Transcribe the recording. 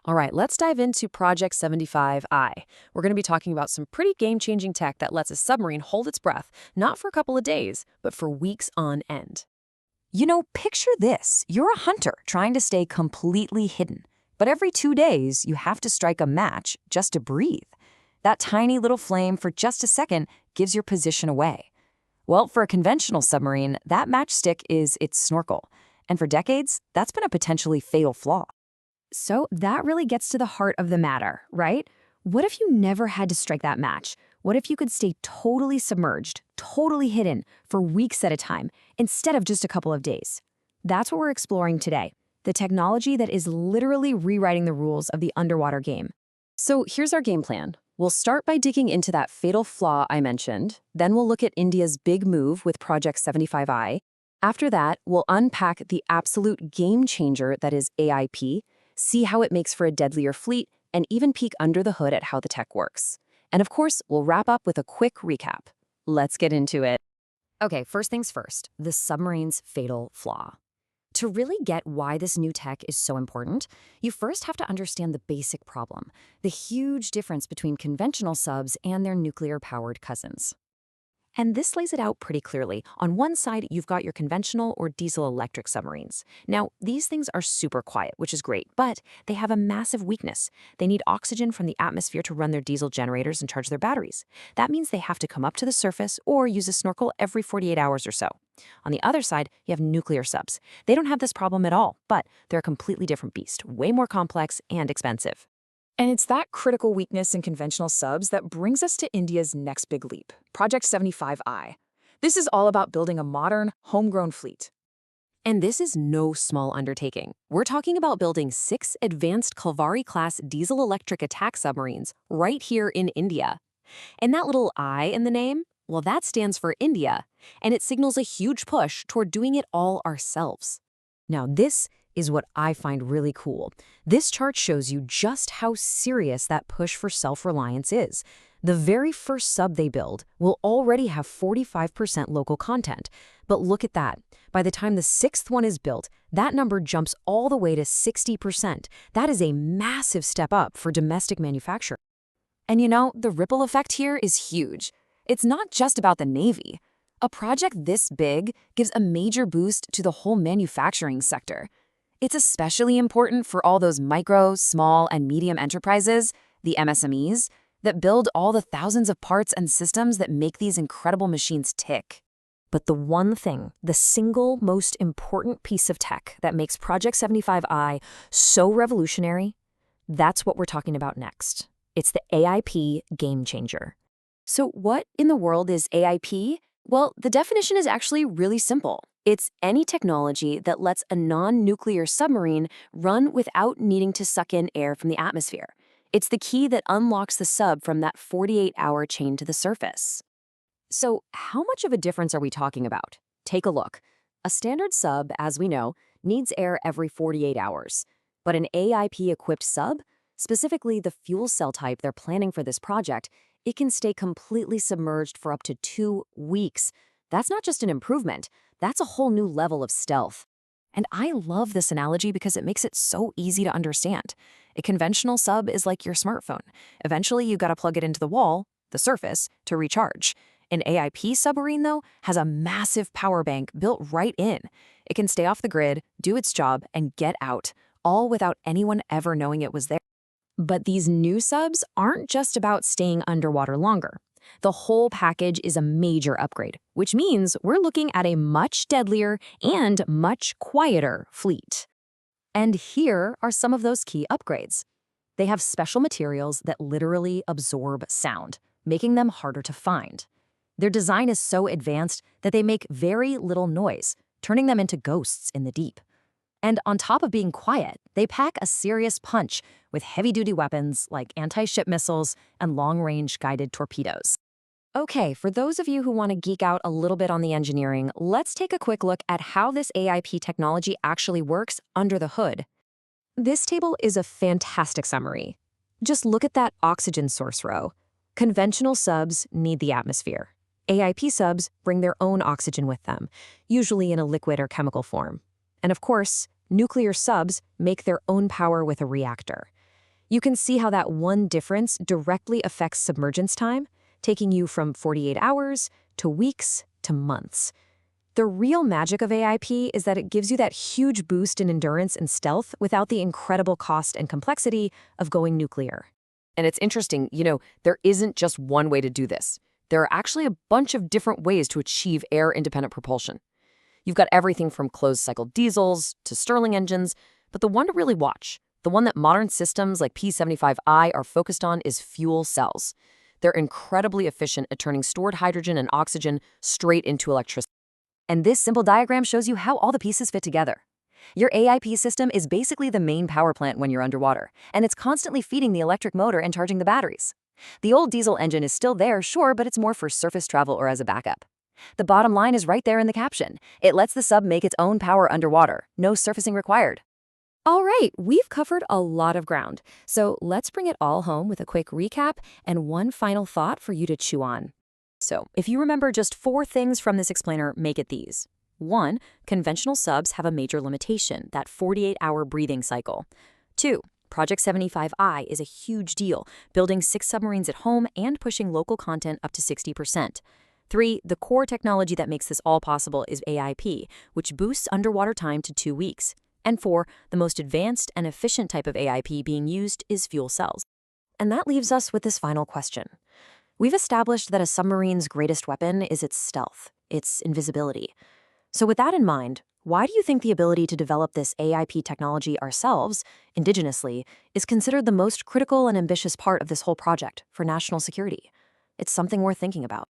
All right, let's dive into Project-75I. We're going to be talking about some pretty game-changing tech that lets a submarine hold its breath, not for a couple of days, but for weeks on end. Picture this. You're a hunter trying to stay completely hidden. But every 2 days, you have to strike a match just to breathe. That tiny little flame for just a second gives your position away. Well, for a conventional submarine, that matchstick is its snorkel. And for decades, that's been a potentially fatal flaw. So that really gets to the heart of the matter, right? What if you never had to strike that match? What if you could stay totally submerged, totally hidden for weeks at a time, instead of just a couple of days? That's what we're exploring today, the technology that is literally rewriting the rules of the underwater game. So here's our game plan. We'll start by digging into that fatal flaw I mentioned. Then we'll look at India's big move with Project-75I. After that, we'll unpack the absolute game changer that is AIP, see how it makes for a deadlier fleet, and even peek under the hood at how the tech works. And of course, we'll wrap up with a quick recap. Let's get into it. Okay, first things first, the submarine's fatal flaw. To really get why this new tech is so important, you first have to understand the basic problem, the huge difference between conventional subs and their nuclear-powered cousins. And this lays it out pretty clearly. On one side, you've got your conventional or diesel-electric submarines. Now, these things are super quiet, which is great, but they have a massive weakness. They need oxygen from the atmosphere to run their diesel generators and charge their batteries. That means they have to come up to the surface or use a snorkel every 48 hours or so. On the other side, you have nuclear subs. They don't have this problem at all, but they're a completely different beast, way more complex and expensive. And it's that critical weakness in conventional subs that brings us to India's next big leap, Project-75I. This is all about building a modern, homegrown fleet. And this is no small undertaking. We're talking about building 6 advanced Kalvari-class diesel-electric attack submarines right here in India. And that little I in the name, well, that stands for India, and it signals a huge push toward doing it all ourselves. Now, this is what I find really cool. This chart shows you just how serious that push for self-reliance is. The very first sub they build will already have 45% local content. But look at that. By the time the 6th one is built, that number jumps all the way to 60%. That is a massive step up for domestic manufacturing. And the ripple effect here is huge. It's not just about the Navy. A project this big gives a major boost to the whole manufacturing sector. It's especially important for all those micro, small, and medium enterprises, the MSMEs, that build all the thousands of parts and systems that make these incredible machines tick. But the one thing, the single most important piece of tech that makes Project-75I so revolutionary, that's what we're talking about next. It's the AIP game changer. So what in the world is AIP? Well, the definition is actually really simple. It's any technology that lets a non-nuclear submarine run without needing to suck in air from the atmosphere. It's the key that unlocks the sub from that 48-hour chain to the surface. So how much of a difference are we talking about? Take a look. A standard sub, as we know, needs air every 48 hours. But an AIP-equipped sub, specifically the fuel cell type they're planning for this project, it can stay completely submerged for up to 2 weeks. That's not just an improvement. That's a whole new level of stealth. And I love this analogy because it makes it so easy to understand. A conventional sub is like your smartphone. Eventually, you got to plug it into the wall, the surface, to recharge. An AIP submarine, though, has a massive power bank built right in. It can stay off the grid, do its job, and get out, all without anyone ever knowing it was there. But these new subs aren't just about staying underwater longer. The whole package is a major upgrade, which means we're looking at a much deadlier and much quieter fleet. And here are some of those key upgrades. They have special materials that literally absorb sound, making them harder to find. Their design is so advanced that they make very little noise, turning them into ghosts in the deep. And on top of being quiet, they pack a serious punch with heavy-duty weapons like anti-ship missiles and long-range guided torpedoes. Okay, for those of you who want to geek out a little bit on the engineering, let's take a quick look at how this AIP technology actually works under the hood. This table is a fantastic summary. Just look at that oxygen source row. Conventional subs need the atmosphere. AIP subs bring their own oxygen with them, usually in a liquid or chemical form. And of course, nuclear subs make their own power with a reactor. You can see how that one difference directly affects submergence time, taking you from 48 hours to weeks to months. The real magic of AIP is that it gives you that huge boost in endurance and stealth without the incredible cost and complexity of going nuclear. And it's interesting, there isn't just one way to do this. There are actually a bunch of different ways to achieve air-independent propulsion. You've got everything from closed-cycle diesels to Stirling engines, but the one to really watch, the one that modern systems like P75I are focused on, is fuel cells. They're incredibly efficient at turning stored hydrogen and oxygen straight into electricity. And this simple diagram shows you how all the pieces fit together. Your AIP system is basically the main power plant when you're underwater, and it's constantly feeding the electric motor and charging the batteries. The old diesel engine is still there, sure, but it's more for surface travel or as a backup. The bottom line is right there in the caption. It lets the sub make its own power underwater, no surfacing required. All right, we've covered a lot of ground, so let's bring it all home with a quick recap and one final thought for you to chew on. So, if you remember just 4 things from this explainer, make it these. 1. Conventional subs have a major limitation, that 48-hour breathing cycle. 2. Project-75I is a huge deal, building 6 submarines at home and pushing local content up to 60%. 3. The core technology that makes this all possible is AIP, which boosts underwater time to 2 weeks. And 4. The most advanced and efficient type of AIP being used is fuel cells. And that leaves us with this final question. We've established that a submarine's greatest weapon is its stealth, its invisibility. So with that in mind, why do you think the ability to develop this AIP technology ourselves, indigenously, is considered the most critical and ambitious part of this whole project for national security? It's something worth thinking about.